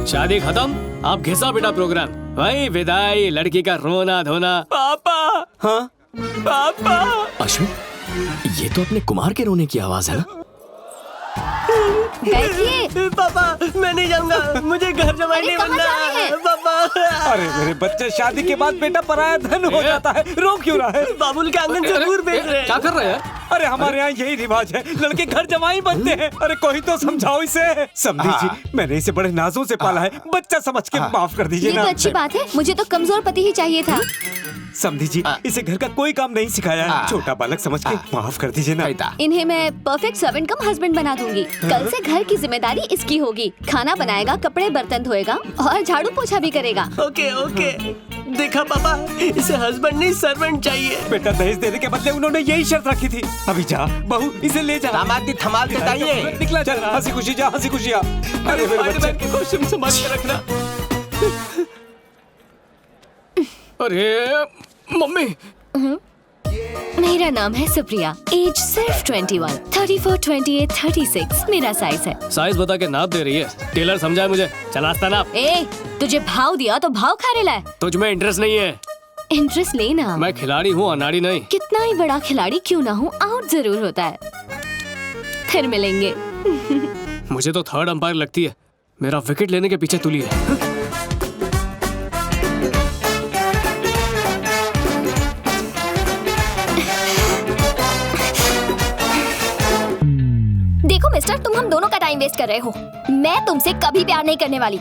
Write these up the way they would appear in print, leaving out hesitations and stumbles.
शादी खत्म, आप घिसा पिटा प्रोग्राम, वही विदाई, लड़की का रोना धोना। पापा, हाँ पापा। अश्विन, ये तो अपने कुमार के रोने की आवाज है ना? बैठिए। पापा, मैं नहीं जाऊंगा, मुझे घर जमाई नहीं बनना। पापा, अरे मेरे बच्चे, शादी के बाद बेटा पराया धन हो जाता है, रो क्यों रहा है? बाबुल के आंगन से दूर भेज रहे हैं। क्या कर रहे हैं? अरे हमारे यहाँ यही रिवाज है, लड़के घर जमाई बनते हैं। अरे कोई तो समझाओ इसे। समझी जी, मैंने इसे बड़े नाजों से पाला है, बच्चा समझ के माफ कर दीजिए ये ना। तो अच्छी बात है, मुझे तो कमजोर पति ही चाहिए था। समझी जी, इसे घर का कोई काम नहीं सिखाया है, छोटा बालक समझ के माफ कर दीजिए ना। इन्हें मैं परफेक्ट सर्वेंट कम हस्बैंड बना दूंगी। कल से घर की जिम्मेदारी इसकी होगी। खाना बनाएगा, कपड़े बर्तन धोएगा और झाड़ू पोछा भी करेगा। ओके ओके, देखा पापा, इसे हस्बैंड नहीं सर्वेंट चाहिए। बेटा, दहेज देने के बदले उन्होंने यही शर्त रखी थी। अभी जा बहू, इसे ले जा। दामाद थमाल के चाहिए। निकला, चल हंसी खुशी जा, हंसी खुशी आ। अरे मेरे बच्चे की कॉस्ट्यूम संभाल के रखना। अरे मम्मी। मेरा नाम है सुप्रिया, एज सिर्फ 21, 34, 28, 36 मेरा साइज है। साइज बता के नाप दे रही है, टेलर समझाए मुझे, चल आस्ता नाप। ए, तुझे भाव दिया तो भाव खा रहा है। तुझ में इंटरेस्ट नहीं है। इंटरेस्ट लेना। मैं खिलाड़ी हूँ, अनाड़ी नहीं। कितना ही बड़ा खिलाड़ी क्यों ना हूँ, आउट जरूर होता है। फिर मिलेंगे। मुझे तो थर्ड अंपायर लगती है, मेरा विकेट लेने के पीछे तुली है। देखो मिस्टर, तुम हम दोनों का टाइम वेस्ट कर रहे हो। मैं तुमसे कभी प्यार नहीं करने वाली।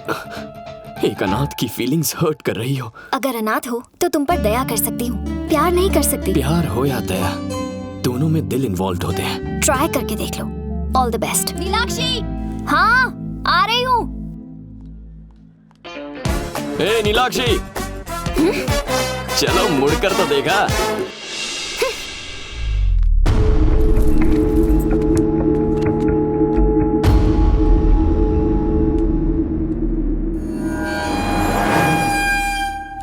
एक अनाथ की फीलिंग्स हर्ट कर रही हो। अगर अनाथ हो तो तुम पर दया कर सकती हूँ, प्यार नहीं कर सकती। प्यार हो या दया, दोनों में दिल इन्वॉल्व होते हैं। ट्राई करके देख लो। All the best. नीलाक्षी, हाँ आ रही हूँ। ए नीलाक्षी, चलो मुड़कर तो देखा।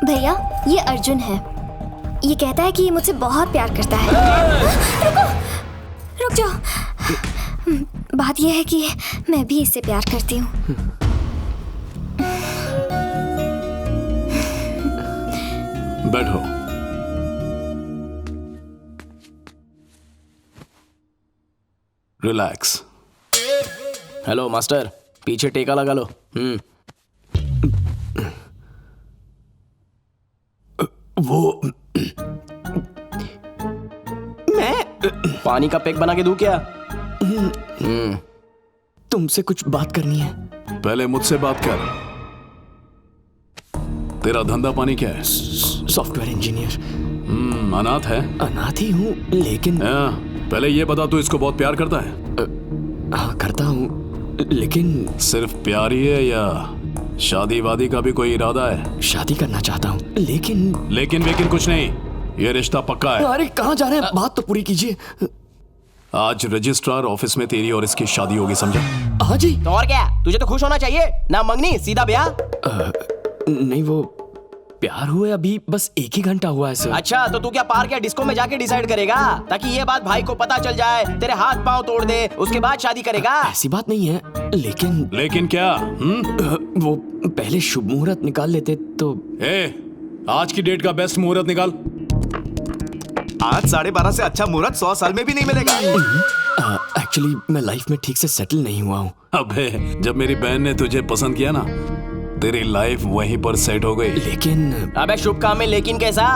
भैया, ये अर्जुन है। ये कहता है कि ये मुझसे बहुत प्यार करता है। रुको, रुक जाओ। बात ये है कि मैं भी इससे प्यार करती हूँ। बैठो। रिलैक्स। हेलो मास्टर, पीछे टेका लगा लो। वो मैं पानी का पैक बना के दूं क्या? तुमसे कुछ बात करनी है। पहले मुझसे बात कर। तेरा धंधा पानी क्या है? Software engineer. अनाथ है? अनाथ ही हूँ, लेकिन पहले ये बता, तू इसको बहुत प्यार करता है? हाँ करता हूँ, लेकिन सिर्फ प्यार ही है या शादी वादी का भी कोई इरादा है? शादी करना चाहता हूँ, लेकिन कुछ नहीं, ये रिश्ता पक्का है। अरे कहाँ जा रहे हैं, बात तो पूरी कीजिए। आज रजिस्ट्रार ऑफिस में तेरी और इसकी शादी होगी, समझा? हाँ जी। तो और क्या, तुझे तो खुश होना चाहिए ना। मंगनी, सीधा ब्याह। नहीं, वो प्यार हुए अभी बस 1 ही घंटा हुआ है सर। अच्छा, तो तू क्या पार्क या डिस्को में जाके डिसाइड करेगा, ताकि ये बात भाई को पता चल जाए, तेरे हाथ पांव तोड़ दे, उसके बाद शादी करेगा? ऐसी बात नहीं है, लेकिन क्या? वो पहले शुभ मुहूर्त निकाल लेते तो। आज की डेट का बेस्ट मुहूर्त निकाल। आज 12:30 से अच्छा मुहूर्त 100 साल में भी नहीं मिलेगा। एक्चुअली मैं लाइफ में ठीक से सेटल नहीं हुआ हूँ। अबे, जब मेरी बहन ने तुझे पसंद किया ना, तेरी लाइफ वहीं पर सेट हो गई। लेकिन अबे शुभ काम में लेकिन कैसा?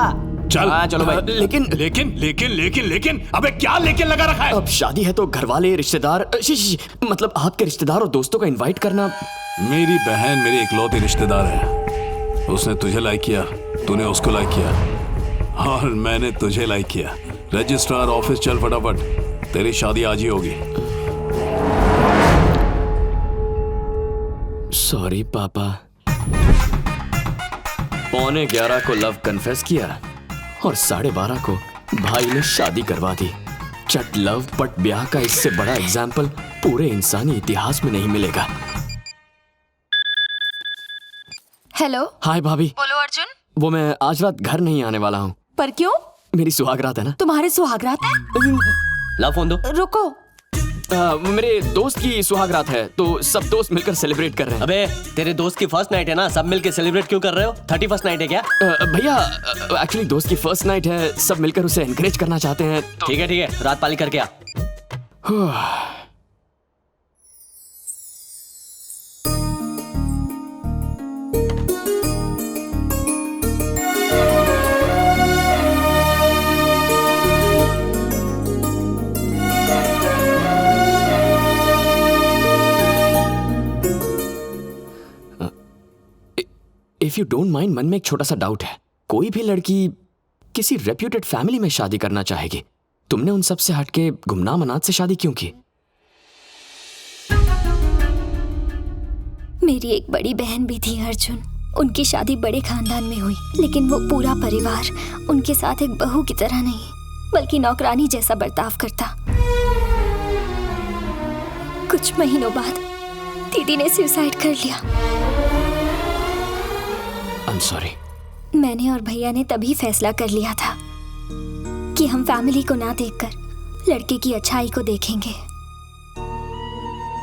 चल। हाँ चलो भाई। लेकिन अबे क्या लेकिन लगा रखा है? अब शादी है तो घर वाले, रिश्तेदार, मतलब आपके रिश्तेदार और दोस्तों को इनवाइट करना। मेरी बहन मेरी इकलौती रिश्तेदार है। उसने तुझे लाइक किया, तूने उसको लाइक किया, और मैंने तुझे लाइक किया। रजिस्ट्रार ऑफिस चल फटाफट, तेरी शादी आज ही होगी। सॉरी पापा। 11:15 को लव कन्फेस किया और 12:30 को भाई ने शादी करवा दी। चट लव पट ब्याह का इससे बड़ा एग्जाम्पल पूरे इंसानी इतिहास में नहीं मिलेगा। हेलो। हाय भाभी। बोलो अर्जुन। वो मैं आज रात घर नहीं आने वाला हूँ। पर क्यों? मेरी सुहागरात है ना। तुम्हारे सुहागरात? ला फोन दो। रुको। मेरे दोस्त की सुहागरात है तो सब दोस्त मिलकर सेलिब्रेट कर रहे हैं। अबे तेरे दोस्त की फर्स्ट नाइट है ना, सब मिलके सेलिब्रेट क्यों कर रहे हो? 31st नाइट है क्या? भैया एक्चुअली दोस्त की फर्स्ट नाइट है, सब मिलकर उसे एनकरेज करना चाहते हैं तो... ठीक है, रात पाली करके आ। इफ यू डोंट माइंड, मन में एक छोटा सा डाउट है। कोई भी लड़की किसी रेप्यूटेड फैमिली में शादी करना चाहेगी, तुमने उन सब से हटके गुमनाम अनाथ से शादी क्यों की? मेरी एक बड़ी बहन भी थी अर्जुन, उनकी शादी बड़े खानदान में हुई, लेकिन वो पूरा परिवार उनके साथ एक बहू की तरह नहीं बल्कि नौकरानी जैसा बर्ताव करता। कुछ महीनों बाद दीदी ने सुसाइड कर लिया। I'm sorry. मैंने और भैया ने तभी फैसला कर लिया था कि हम फैमिली को ना देखकर लड़के की अच्छाई को देखेंगे।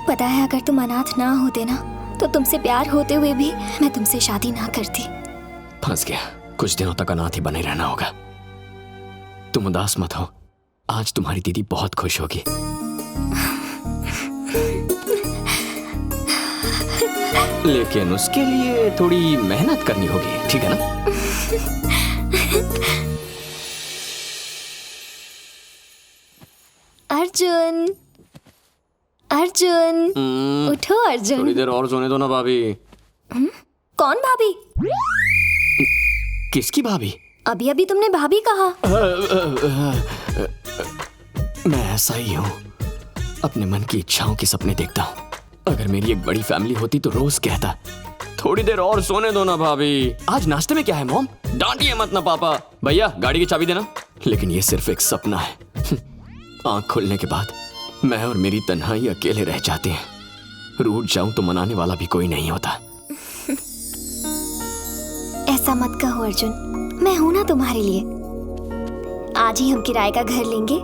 पता है, अगर तुम अनाथ ना होते ना तो तुमसे प्यार होते हुए भी मैं तुमसे शादी ना करती। फंस गया। कुछ दिनों तक अनाथ ही बने रहना होगा। तुम उदास मत हो, आज तुम्हारी दीदी बहुत खुश होगी। लेकिन उसके लिए थोड़ी मेहनत करनी होगी, ठीक है ना? अर्जुन, अर्जुन, उठो अर्जुन। थोड़ी देर और सोने दो ना भाभी। कौन भाभी? किसकी भाभी? अभी अभी तुमने भाभी कहा। मैं ऐसा ही हूँ, अपने मन की इच्छाओं के सपने देखता हूँ। अगर मेरी एक बड़ी फैमिली होती तो रोज कहता थोड़ी देर और सोने दो ना भाभी। आज नाश्ते में क्या है मॉम? डांटिए मत ना पापा। भैया गाड़ी की चाबी देना। लेकिन ये सिर्फ एक सपना है। आंख खुलने के बाद मैं और मेरी तन्हाई अकेले रह जाते हैं। रूठ जाऊं तो मनाने वाला भी कोई नहीं होता। ऐसा मत कहो अर्जुन, मैं हूं ना तुम्हारे लिए। आज ही हम किराए का घर लेंगे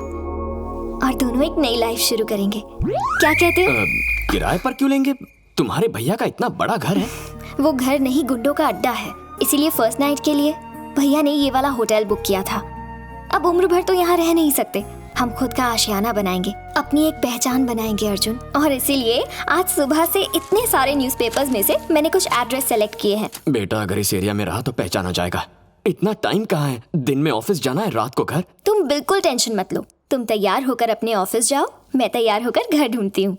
और दोनों एक नई लाइफ शुरू करेंगे। क्या कहते हो? किराए पर क्यों लेंगे? तुम्हारे भैया का इतना बड़ा घर है। वो घर नहीं, गुंडों का अड्डा है। इसीलिए फर्स्ट नाइट के लिए भैया ने ये वाला होटल बुक किया था। अब उम्र भर तो यहाँ रह नहीं सकते। हम खुद का आशियाना बनाएंगे, अपनी एक पहचान बनाएंगे अर्जुन। और इसीलिए आज सुबह से इतने सारे न्यूज़पेपर्स में से मैंने कुछ एड्रेस सेलेक्ट किए हैं। बेटा अगर इस एरिया में रहा तो पहचाना जाएगा। इतना टाइम कहाँ है? दिन में ऑफिस जाना है, रात को घर। तुम बिल्कुल टेंशन मत लो। तुम तैयार होकर अपने ऑफिस जाओ, मैं तैयार होकर घर ढूंढती हूँ।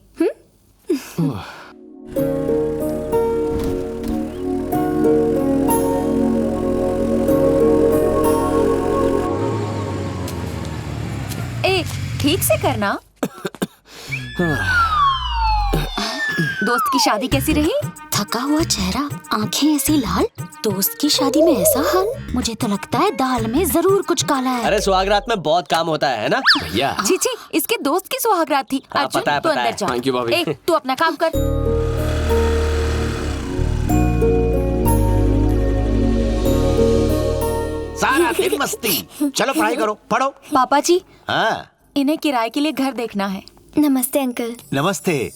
ए, ठीक से करना। दोस्त की शादी कैसी रही? थका हुआ चेहरा, आंखें ऐसी लाल। दोस्त की शादी में ऐसा हाल? मुझे तो लगता है दाल में जरूर कुछ काला है। अरे सुहागरात में बहुत काम होता है ना भैया? जी, इसके दोस्त की सुहागरात थी। अर्जुन पता है, तू अंदर जा। थैंक यू भाभी। ए, तू अपना काम कर। सारा दिन मस्ती। चलो पढ़ाई करो, पढ़ो। पापा जी, हाँ। इन्हें किराए के लिए घर देखना है। नमस्ते अंकल। नमस्ते।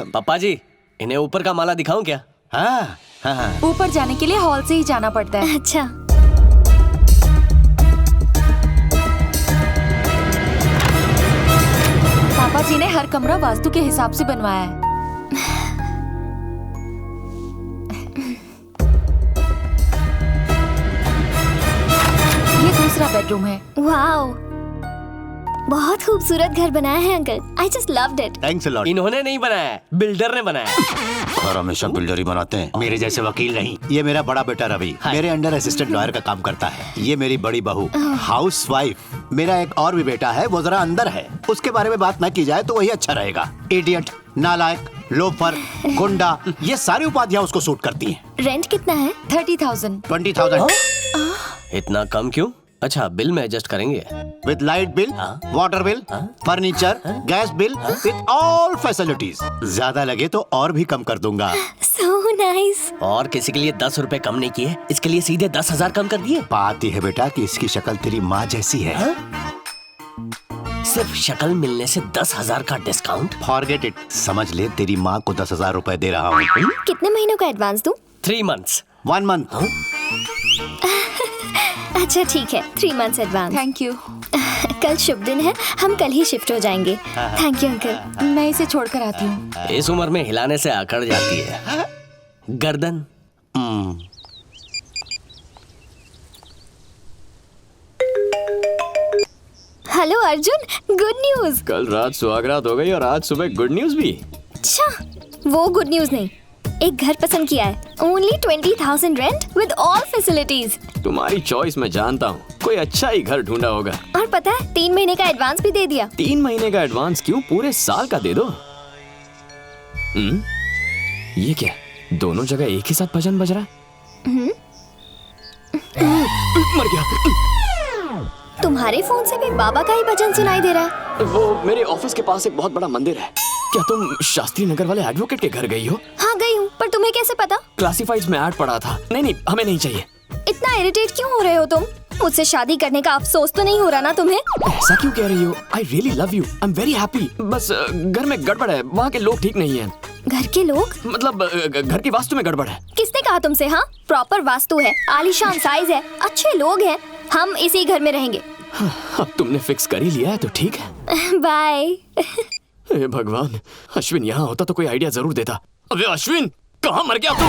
पापा जी, इन्हें ऊपर का माला दिखाऊं क्या? हाँ, हाँ। ऊपर जाने के लिए हॉल से ही जाना पड़ता है। अच्छा। पापा जी ने हर कमरा वास्तु के हिसाब से बनवाया है। ये दूसरा बेडरूम है। वाओ, बहुत खूबसूरत घर बनाया है uncle. I just loved it. Thanks a lot. इन्होंने नहीं बनाया है, बिल्डर ने बनाया है। और हमेशा बिल्डर ही बनाते हैं, मेरे जैसे वकील नहीं। ये मेरा बड़ा बेटा रवि मेरे अंडर असिस्टेंट लॉयर का काम करता है। ये मेरी बड़ी बहू हाउसवाइफ। मेरा एक और भी बेटा है, वो जरा अंदर है। उसके बारे में बात न की जाए तो वही अच्छा रहेगा। इडियट, नालायक, लोफर, गुंडा, ये सारी उपाधियां उसको सूट करती हैं। रेंट कितना है? 30,000। 20,000। इतना कम क्यों? अच्छा, बिल में एडजस्ट करेंगे। With light bill, water bill, furniture, gas bill, with all facilities. ज्यादा लगे तो और भी कम कर दूंगा। So nice. और किसी के लिए 10 रुपए कम नहीं किए, इसके लिए सीधे 10,000 कम कर दिए। बात यह है बेटा कि इसकी शक्ल तेरी माँ जैसी है। सिर्फ शक्ल मिलने से 10,000 का डिस्काउंट? Forget it. समझ ले तेरी माँ को 10,000 रुपए दे रहा हूँ। कितने महीनों का एडवांस दूं? 3 months। 1 month। अच्छा ठीक है, 3 months एडवांस। Thank you. कल शुभ दिन है, हम कल ही शिफ्ट हो जाएंगे। Thank you uncle. मैं इसे छोड़कर आती हूँ। इस उम्र में हिलाने से अकड़ जाती है गर्दन। Hello Arjun, good news. कल रात सुहागरात हो गई और आज सुबह गुड न्यूज भी। अच्छा, वो गुड न्यूज नहीं, एक घर पसंद किया है। Only 20,000 rent with all facilities. तुम्हारी चॉइस मैं जानता हूँ, कोई अच्छा ही घर ढूंढा होगा। और पता है 3 महीने का एडवांस भी दे दिया। 3 महीने का एडवांस क्यों, पूरे साल का दे दो। ये क्या, दोनों जगह एक ही साथ भजन बज रहा है। मर गया। तुम्हारे फोन से भी बाबा का ही भजन सुनाई दे रहा है। वो मेरे ऑफिस के पास एक बहुत बड़ा मंदिर है। क्या तुम शास्त्री नगर वाले एडवोकेट के घर गई हो? हाँ गई हूँ, पर तुम्हें कैसे पता? क्लासिफाइड्स में ऐड पड़ा था। नहीं, हमें नहीं चाहिए। इतना इरिटेट क्यों हो रहे हो तुम? मुझसे शादी करने का अफसोस तो नहीं हो रहा ना तुम्हें? ऐसा क्यों कह रही हो? I really love you, I am very happy. बस घर में गड़बड़ है, वहाँ के लोग ठीक नहीं हैं। घर के लोग? मतलब घर की वास्तु में गड़बड़ है। किसने कहा तुमसे? हाँ, प्रॉपर वास्तु है, आलीशान साइज है, अच्छे लोग हैं, हम इसी घर में रहेंगे। अब तुमने फिक्स कर ही लिया है तो ठीक है। बाय। हे भगवान, अश्विन यहाँ होता तो कोई आइडिया जरूर देता। अबे अश्विन, कहाँ मर गया तू?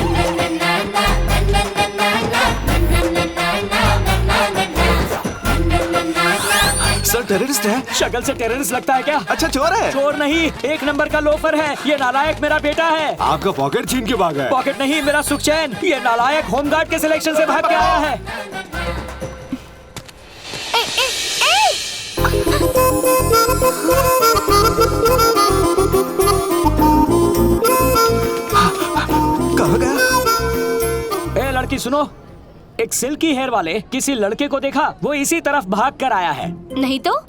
सर टेररिस्ट है। शक्ल से टेररिस्ट लगता है क्या? अच्छा चोर है। चोर नहीं, 1 नंबर का लोफर है। ये नालायक मेरा बेटा है। आपका पॉकेट छीन के भाग गया। पॉकेट नहीं, मेरा सुख चैन। ये नालायक होमगार्ड के सिलेक्शन से भाग के आया है। कहाँ गया? ए लड़की सुनो, एक सिल्की हेयर वाले किसी लड़के को देखा, वो इसी तरफ भाग कर आया है। नहीं तो